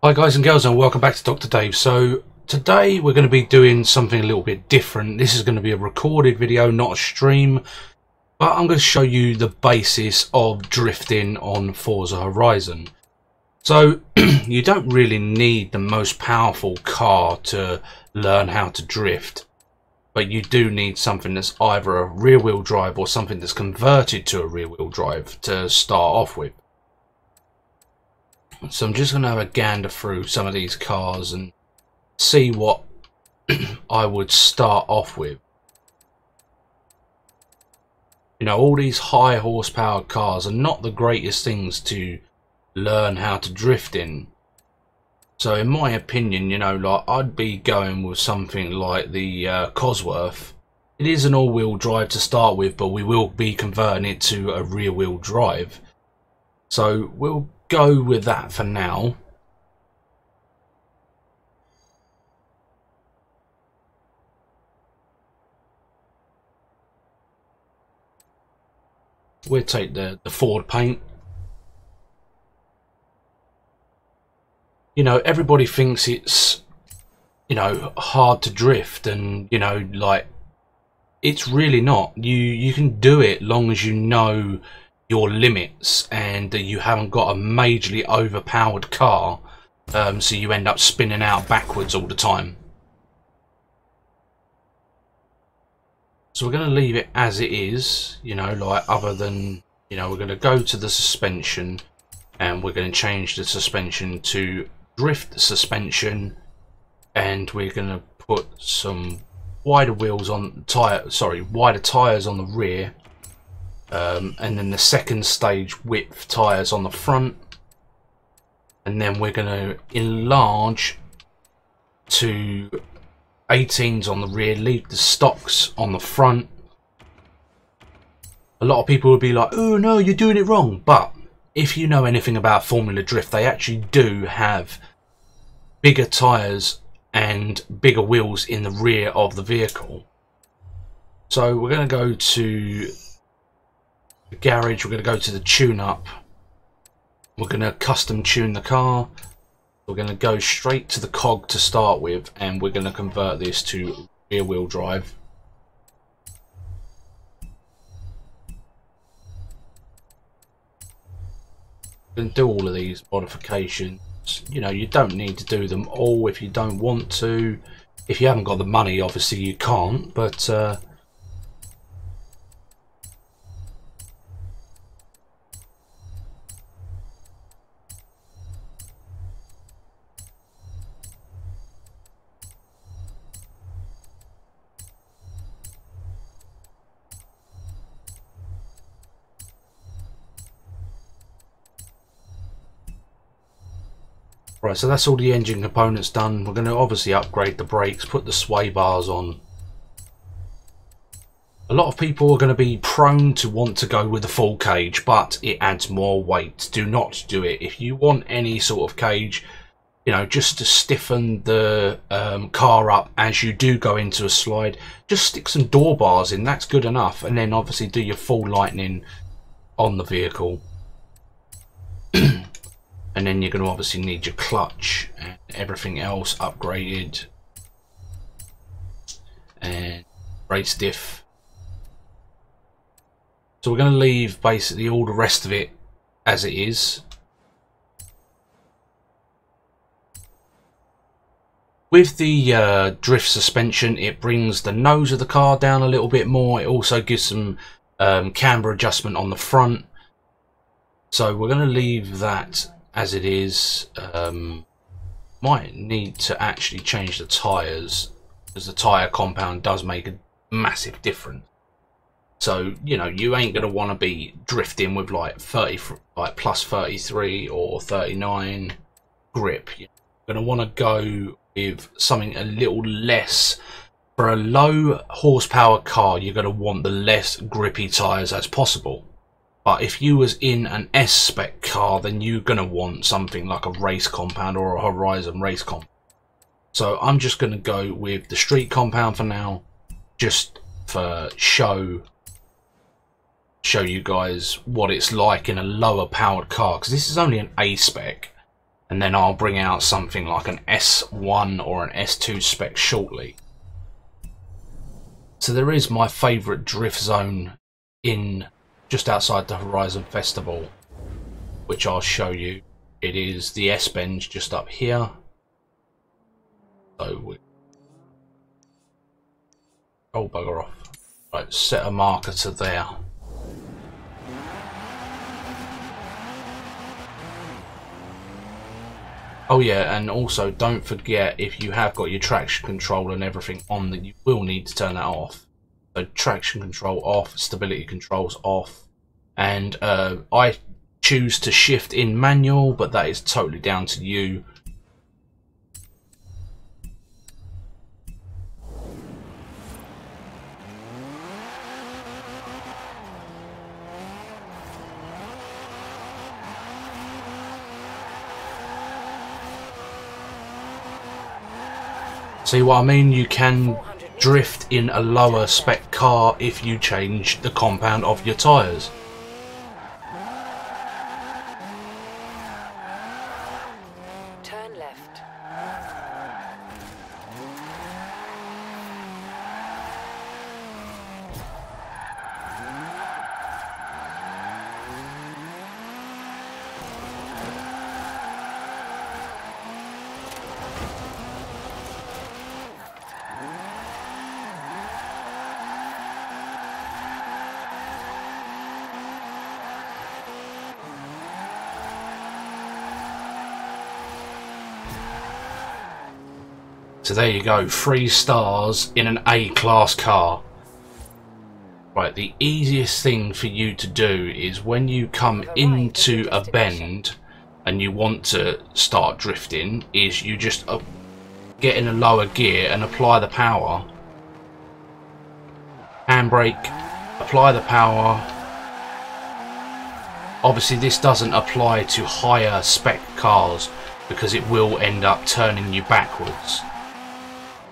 Hi guys and girls, and welcome back to Dr. Dave. So today we're going to be doing something a little bit different. This is going to be a recorded video, not a stream, but I'm going to show you the basis of drifting on Forza Horizon. So you don't really need the most powerful car to learn how to drift, but you do need something that's either a rear wheel drive or something that's converted to a rear wheel drive to start off with. So I'm just going to have a gander through some of these cars and see what I would start off with. You know, all these high horsepower cars are not the greatest things to learn how to drift in. So in my opinion, you know, like I'd be going with something like the Cosworth. It is an all-wheel drive to start with, but we will be converting it to a rear-wheel drive. So we'll go with that for now. We'll take the Ford paint. You know, everybody thinks it's, you know, hard to drift, and you know, like, it's really not. You can do it long as you know your limits and that you haven't got a majorly overpowered car, so you end up spinning out backwards all the time. So we're going to leave it as it is, you know, like, other than, you know, we're going to go to the suspension and we're going to change the suspension to drift suspension, and we're going to put some wider wheels on wider tires on the rear. And then the second stage width tyres on the front, and then we're going to enlarge to 18s on the rear, leave the stocks on the front. A lot of people would be like, oh no, you're doing it wrong, but if you know anything about Formula Drift, they actually do have bigger tyres and bigger wheels in the rear of the vehicle. So we're going to go to the garage, we're going to go to the tune-up, we're going to custom tune the car, we're going to go straight to the cog to start with, and we're going to convert this to rear wheel drive. We're going to do all of these modifications. You know, you don't need to do them all if you don't want to. If you haven't got the money, obviously you can't, but right, so that's all the engine components done. We're going to obviously upgrade the brakes, put the sway bars on. A lot of people are going to be prone to want to go with the full cage, but it adds more weight. Do not do it. If you want any sort of cage, you know, just to stiffen the car up as you do go into a slide, just stick some door bars in. That's good enough. And then obviously do your full lightning on the vehicle. And then you're going to obviously need your clutch and everything else upgraded, and race diff. So we're going to leave basically all the rest of it as it is. With the drift suspension, it brings the nose of the car down a little bit more. It also gives some camber adjustment on the front. So we're going to leave that as it is. Might need to actually change the tyres, because the tyre compound does make a massive difference. So, you know, you ain't going to want to be drifting with like plus 33 or 39 grip. You're going to want to go with something a little less. For a low horsepower car, you're going to want the less grippy tyres as possible. But if you was in an S-spec car, then you're going to want something like a race compound or a Horizon race compound. So I'm just going to go with the street compound for now, just for show you guys what it's like in a lower powered car, because this is only an A-spec. and then I'll bring out something like an S1 or an S2 spec shortly. So there is my favourite drift zone in just outside the Horizon Festival, which I'll show you. It is the S-Bench just up here. So we... oh, bugger off. Right, set a marker to there. Oh yeah, and also don't forget, if you have got your traction control and everything on, that you will need to turn that off. So traction control off, stability controls off, and I choose to shift in manual, but that is totally down to you. See what I mean? You can drift in a lower spec car if you change the compound of your tyres. Turn left. So there you go, 3 stars in an A-class car. Right, the easiest thing for you to do is when you come into a bend and you want to start drifting, is you just get in a lower gear and apply the power. Handbrake, apply the power. Obviously this doesn't apply to higher spec cars because it will end up turning you backwards.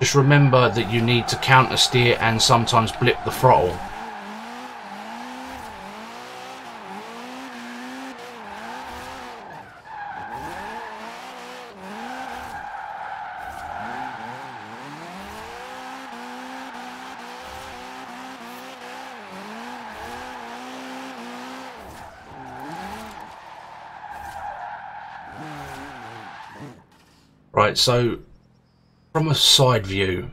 Just remember that you need to counter steer and sometimes blip the throttle. Right, so from a side view,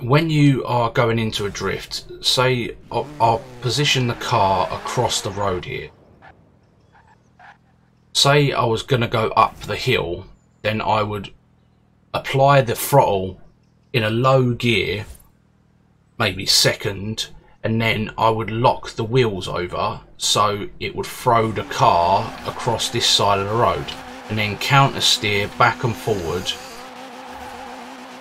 when you are going into a drift, say I'll position the car across the road here. Say I was going to go up the hill, then I would apply the throttle in a low gear, maybe second, and then I would lock the wheels over so it would throw the car across this side of the road, and then counter steer back and forward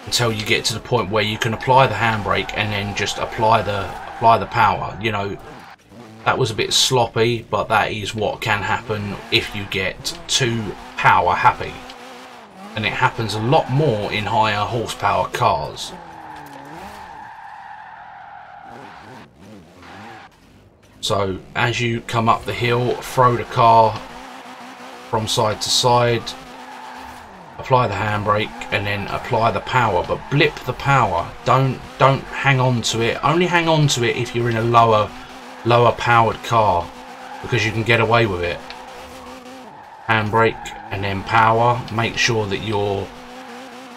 until you get to the point where you can apply the handbrake and then just apply the power. You know, that was a bit sloppy, but that is what can happen if you get too power happy, and it happens a lot more in higher horsepower cars. So as you come up the hill, throw the car from side to side, apply the handbrake and then apply the power, but blip the power. Don't hang on to it. Only hang on to it if you're in a lower powered car, because you can get away with it. Handbrake and then power. Make sure that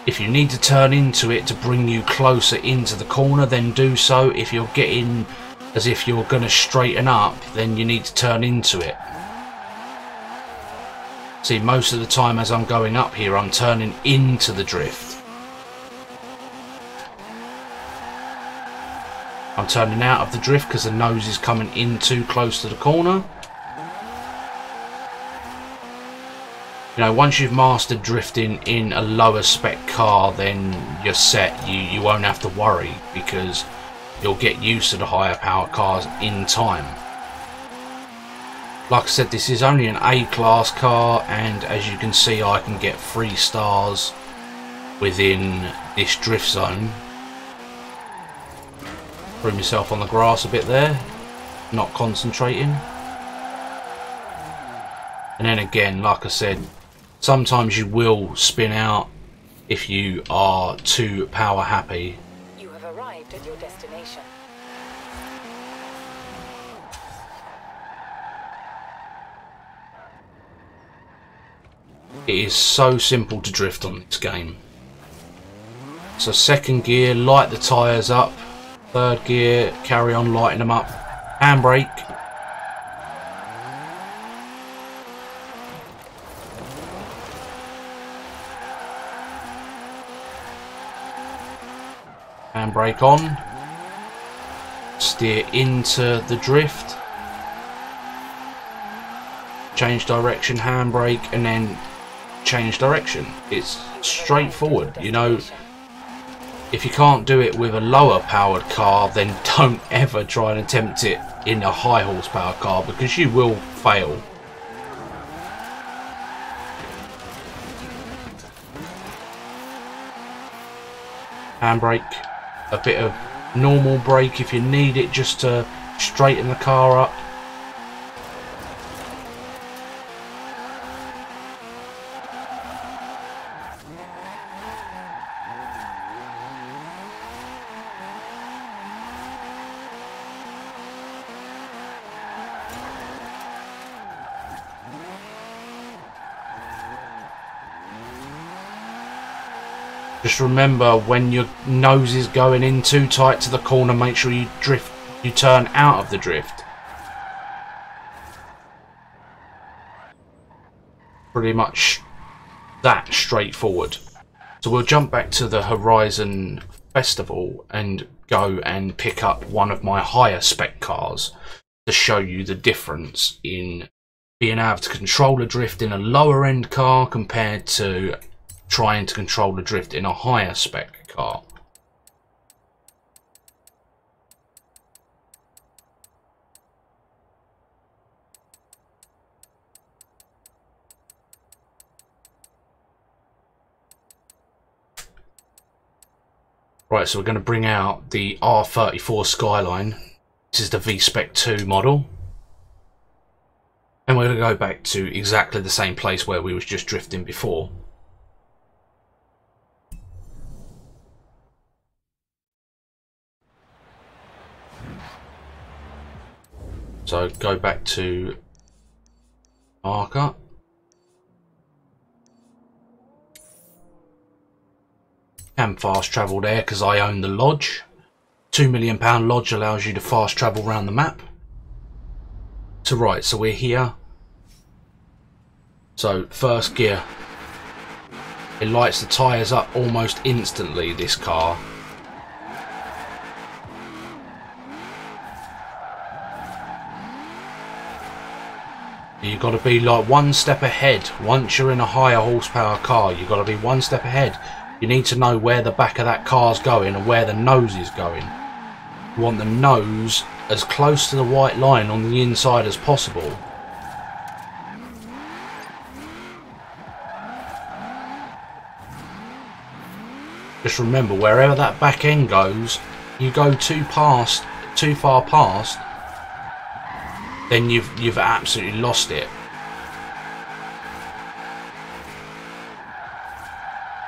if you need to turn into it to bring you closer into the corner, then do so. If you're getting as if you're going to straighten up, then you need to turn into it. See, most of the time as I'm going up here, I'm turning into the drift. I'm turning out of the drift because the nose is coming in too close to the corner. You know, once you've mastered drifting in a lower spec car, then you're set. You won't have to worry, because you'll get used to the higher power cars in time. Like I said, this is only an A-class car, and as you can see, I can get 3 stars within this drift zone. Threw myself on the grass a bit there, not concentrating. And then again, like I said, Sometimes you will spin out if you are too power happy. You have arrived at your destination. It is so simple to drift on this game. So second gear, light the tyres up. Third gear, carry on lighting them up. Handbrake. Handbrake on. Steer into the drift. Change direction, handbrake, and then change direction. It's straightforward, you know. If you can't do it with a lower powered car, then don't ever try and attempt it in a high horsepower car, because you will fail. Handbrake, a bit of normal brake if you need it just to straighten the car up. Just remember, when your nose is going in too tight to the corner, make sure you turn out of the drift. Pretty much that straightforward. So we'll jump back to the Horizon Festival and go and pick up one of my higher spec cars to show you the difference in being able to control a drift in a lower end car compared to trying to control the drift in a higher spec car. Right, so we're going to bring out the R34 Skyline. This is the V-Spec 2 model. And we're going to go back to exactly the same place where we was just drifting before. So go back to marker. Can fast travel there because I own the lodge. £2 million lodge allows you to fast travel around the map. So right, so we're here. So first gear. It lights the tyres up almost instantly, this car. You've got to be like one step ahead. Once you're in a higher horsepower car, you've got to be one step ahead. You need to know where the back of that car's going and where the nose is going. You want the nose as close to the white line on the inside as possible. Just remember, wherever that back end goes, you go too far past, then you've absolutely lost it.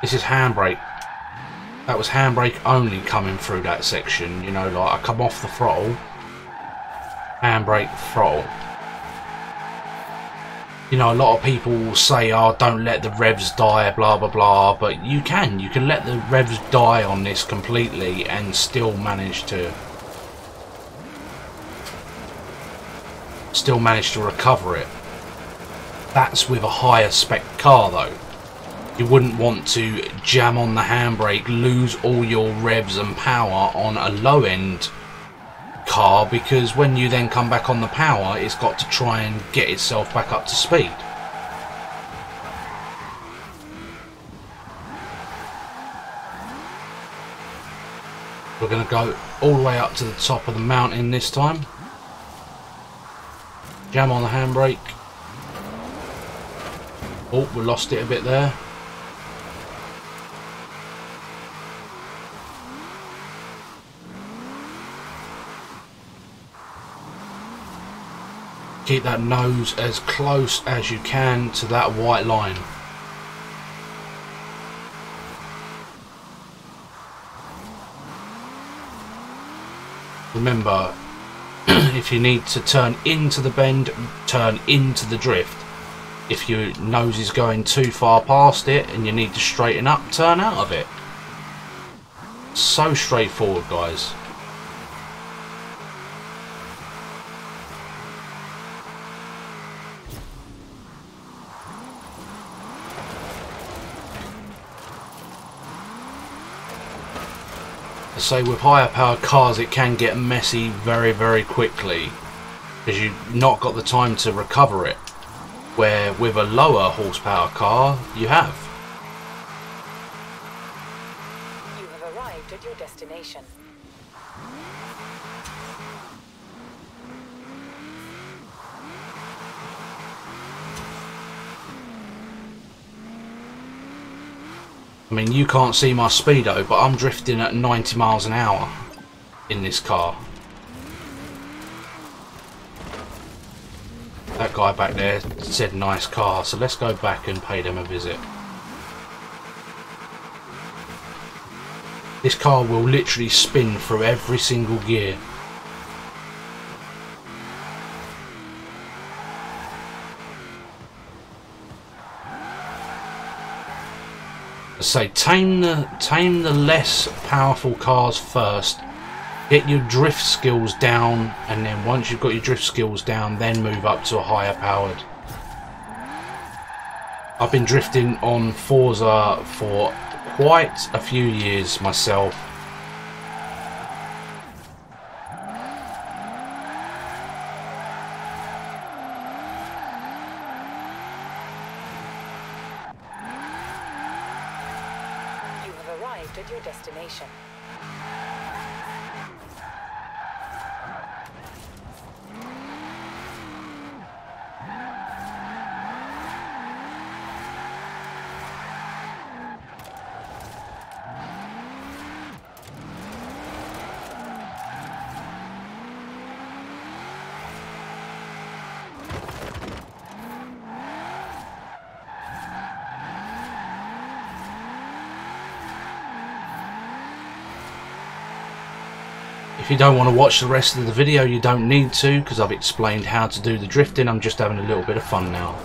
This is handbrake. That was handbrake only coming through that section, you know, like I come off the throttle, handbrake, throttle. You know, a lot of people will say, oh, don't let the revs die, blah blah blah, but you can let the revs die on this completely and still manage to recover it. That's with a higher spec car though. You wouldn't want to jam on the handbrake, lose all your revs and power on a low end car, because when you then come back on the power, it's got to try and get itself back up to speed. We're going to go all the way up to the top of the mountain this time. Jam on the handbrake. Oh, we lost it a bit there. Keep that nose as close as you can to that white line. Remember, if you need to turn into the bend, turn into the drift. If your nose is going too far past it and you need to straighten up, turn out of it. So straightforward, guys. I say with higher powered cars it can get messy very quickly because you've not got the time to recover it, where with a lower horsepower car you have. You have arrived at your destination. I mean, you can't see my speedo, but I'm drifting at 90 miles an hour in this car. That guy back there said nice car, so let's go back and pay them a visit. This car will literally spin through every single gear. Say tame the less powerful cars first, get your drift skills down, and then once you've got your drift skills down, then move up to a higher powered. I've been drifting on Forza for quite a few years myself. Arrived at your destination. If you don't want to watch the rest of the video, you don't need to, because I've explained how to do the drifting. I'm just having a little bit of fun now.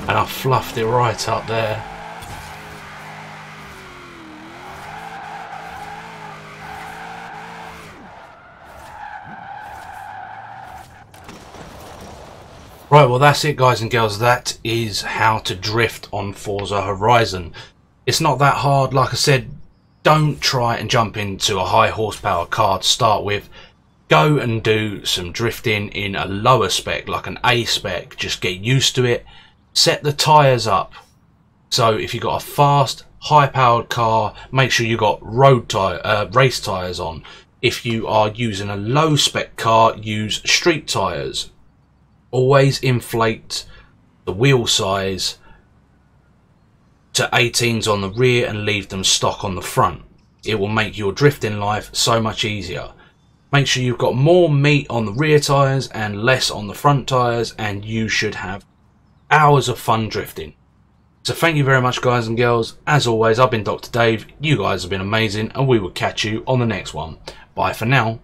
And I fluffed it right up there. Right, well that's it guys and girls. That is how to drift on Forza Horizon. It's not that hard. Like I said, don't try and jump into a high horsepower car to start with. Go and do some drifting in a lower spec, like an A spec. Just get used to it. Set the tyres up So if you've got a fast, high-powered car, make sure you've got race tyres on. If you are using a low-spec car, use street tyres. Always inflate the wheel size to 18s on the rear and leave them stock on the front. It will make your drifting life so much easier. Make sure you've got more meat on the rear tyres and less on the front tyres, and you should have hours of fun drifting. So thank you very much, guys and girls. As always, I've been Dr. Dave. You guys have been amazing, and we will catch you on the next one. Bye for now.